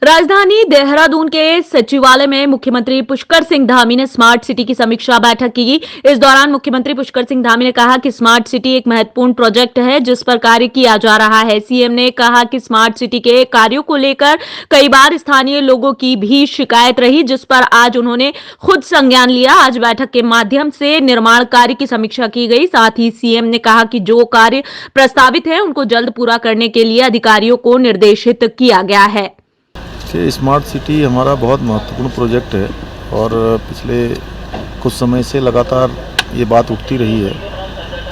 राजधानी देहरादून के सचिवालय में मुख्यमंत्री पुष्कर सिंह धामी ने स्मार्ट सिटी की समीक्षा बैठक की। इस दौरान मुख्यमंत्री पुष्कर सिंह धामी ने कहा कि स्मार्ट सिटी एक महत्वपूर्ण प्रोजेक्ट है जिस पर कार्य किया जा रहा है। सीएम ने कहा कि स्मार्ट सिटी के कार्यों को लेकर कई बार स्थानीय लोगों की भी शिकायत रही, जिस पर आज उन्होंने खुद संज्ञान लिया। आज बैठक के माध्यम से निर्माण कार्य की समीक्षा की गई। साथ ही सीएम ने कहा कि जो कार्य प्रस्तावित है उनको जल्द पूरा करने के लिए अधिकारियों को निर्देशित किया गया है। स्मार्ट सिटी हमारा बहुत महत्वपूर्ण प्रोजेक्ट है और पिछले कुछ समय से लगातार ये बात उठती रही है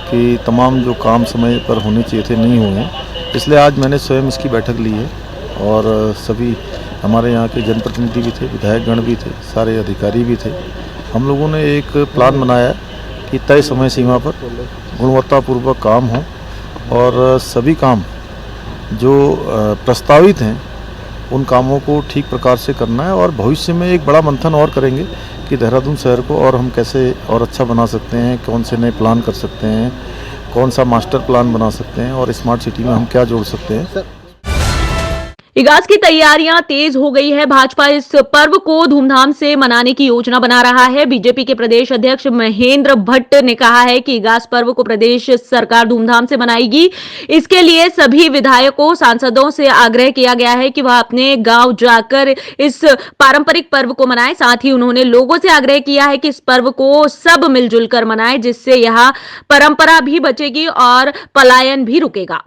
कि तमाम जो काम समय पर होने चाहिए थे नहीं हुए हैं। इसलिए आज मैंने स्वयं इसकी बैठक ली है और सभी हमारे यहाँ के जनप्रतिनिधि भी थे, विधायकगण भी थे, सारे अधिकारी भी थे। हम लोगों ने एक प्लान बनाया कि तय समय सीमा पर गुणवत्तापूर्वक काम हो और सभी काम जो प्रस्तावित हैं उन कामों को ठीक प्रकार से करना है और भविष्य में एक बड़ा मंथन और करेंगे कि देहरादून शहर को और हम कैसे और अच्छा बना सकते हैं, कौन से नए प्लान कर सकते हैं, कौन सा मास्टर प्लान बना सकते हैं और स्मार्ट सिटी में हम क्या जोड़ सकते हैं। इगास की तैयारियां तेज हो गई है। भाजपा इस पर्व को धूमधाम से मनाने की योजना बना रहा है। बीजेपी के प्रदेश अध्यक्ष महेंद्र भट्ट ने कहा है कि इगास पर्व को प्रदेश सरकार धूमधाम से मनाएगी। इसके लिए सभी विधायकों, सांसदों से आग्रह किया गया है कि वह अपने गांव जाकर इस पारंपरिक पर्व को मनाएं। साथ ही उन्होंने लोगों से आग्रह किया है कि इस पर्व को सब मिलजुल कर मनाएं, जिससे यह परंपरा भी बचेगी और पलायन भी रुकेगा।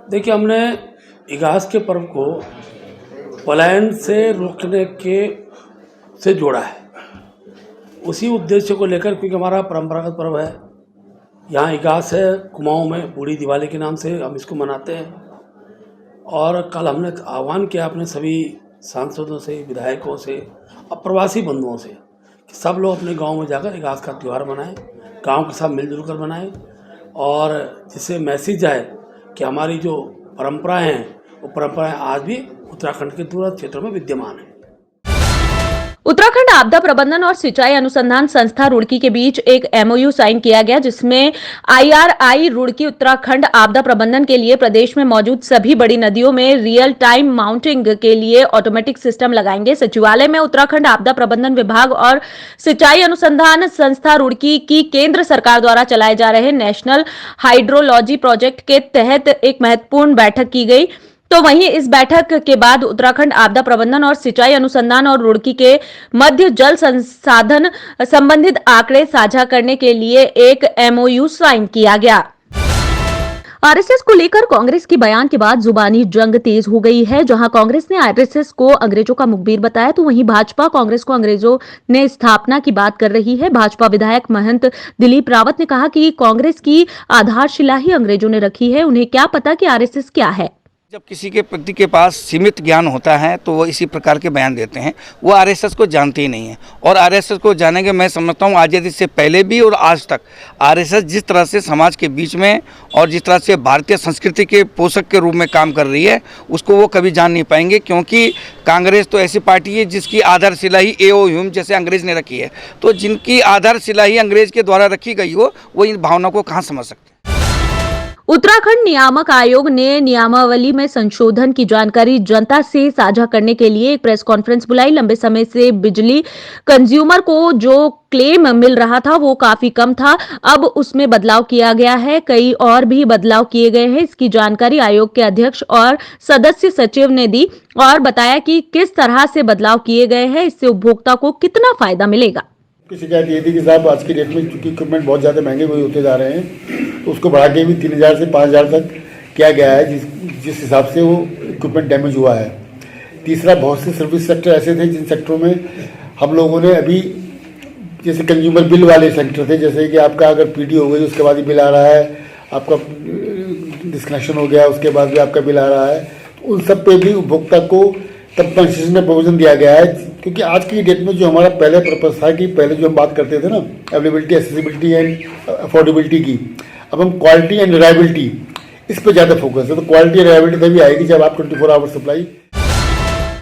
देखिए, हमने इगास के पर्व को पलायन से रोकने से जोड़ा है। उसी उद्देश्य को लेकर, क्योंकि हमारा परंपरागत पर्व है, यहाँ इगास है, कुमाऊं में बूढ़ी दिवाली के नाम से हम इसको मनाते हैं। और कल हमने आह्वान किया अपने सभी सांसदों से, विधायकों से और प्रवासी बंधुओं से कि सब लोग अपने गांव में जाकर इगास का त्यौहार मनाएं, गांव के साथ मिलजुल कर मनाएं और जिससे मैसेज आए कि हमारी जो परंपराएं हैं वो परंपराएं आज भी उत्तराखंड के दूर क्षेत्रों में विद्यमान है। उत्तराखंड आपदा प्रबंधन और सिंचाई अनुसंधान संस्था रुड़की के बीच एक एमओयू साइन किया गया, जिसमें आईआरआई रुड़की उत्तराखंड आपदा प्रबंधन के लिए प्रदेश में मौजूद सभी बड़ी नदियों में रियल टाइम माउंटिंग के लिए ऑटोमेटिक सिस्टम लगाएंगे। सचिवालय में उत्तराखंड आपदा प्रबंधन विभाग और सिंचाई अनुसंधान संस्था रुड़की की केंद्र सरकार द्वारा चलाए जा रहे नेशनल हाइड्रोलॉजी प्रोजेक्ट के तहत एक महत्वपूर्ण बैठक की गई। तो वहीं इस बैठक के बाद उत्तराखंड आपदा प्रबंधन और सिंचाई अनुसंधान और रुड़की के मध्य जल संसाधन संबंधित आंकड़े साझा करने के लिए एक एमओयू साइन किया गया। आरएसएस को लेकर कांग्रेस के बयान के बाद जुबानी जंग तेज हो गई है। जहां कांग्रेस ने आरएसएस को अंग्रेजों का मुखबिर बताया, तो वहीं भाजपा कांग्रेस को अंग्रेजों ने स्थापना की बात कर रही है। भाजपा विधायक महंत दिलीप रावत ने कहा कि कांग्रेस की आधारशिला ही अंग्रेजों ने रखी है, उन्हें क्या पता कि आरएसएस क्या है। जब किसी के व्यक्ति के पास सीमित ज्ञान होता है तो वो इसी प्रकार के बयान देते हैं। वो आरएसएस को जानते ही नहीं है और आरएसएस को जानेंगे, मैं समझता हूँ आज़ादी से पहले भी और आज तक आरएसएस जिस तरह से समाज के बीच में और जिस तरह से भारतीय संस्कृति के पोषक के रूप में काम कर रही है, उसको वो कभी जान नहीं पाएंगे, क्योंकि कांग्रेस तो ऐसी पार्टी है जिसकी आधारशिला ही एओ ह्यूम जैसे अंग्रेज ने रखी है। तो जिनकी आधारशिला ही अंग्रेज के द्वारा रखी गई हो, वो इन भावना को कहाँ समझ सकते हैं। उत्तराखंड नियामक आयोग ने नियमावली में संशोधन की जानकारी जनता से साझा करने के लिए एक प्रेस कॉन्फ्रेंस बुलाई। लंबे समय से बिजली कंज्यूमर को जो क्लेम मिल रहा था वो काफी कम था, अब उसमें बदलाव किया गया है। कई और भी बदलाव किए गए हैं। इसकी जानकारी आयोग के अध्यक्ष और सदस्य सचिव ने दी और बताया कि किस तरह से बदलाव किए गए हैं, इससे उपभोक्ता को कितना फायदा मिलेगा। शिकायत ये थी कि साहब आज की डेट में चूंकि इक्विपमेंट बहुत ज़्यादा महंगे हुए होते जा रहे हैं, तो उसको बढ़ा के भी 3000 से 5000 तक किया गया है, जिस हिसाब से वो इक्विपमेंट डैमेज हुआ है। तीसरा, बहुत से सर्विस सेक्टर ऐसे थे जिन सेक्टरों में हम लोगों ने अभी, जैसे कंज्यूमर बिल वाले सेक्टर थे, जैसे कि आपका अगर पीडी हो गई उसके बाद ही बिल आ रहा है, आपका डिस्कनेक्शन हो गया उसके बाद भी आपका बिल आ रहा है, तो उन सब पे भी उपभोक्ता को तब कंसेशन में प्रोविजन दिया गया है। क्योंकि आज की डेट में जो हमारा पहले पर्पस था कि पहले जो हम बात करते थे ना अवेलेबिलिटी, एक्सेसिबिलिटी एंड अफोर्डेबिलिटी की, अब हम क्वालिटी एंड रिलायबिलिटी इस पर ज़्यादा फोकस है। तो क्वालिटी रिलायबिलिटी तभी आएगी जब आप 24 आवर सप्लाई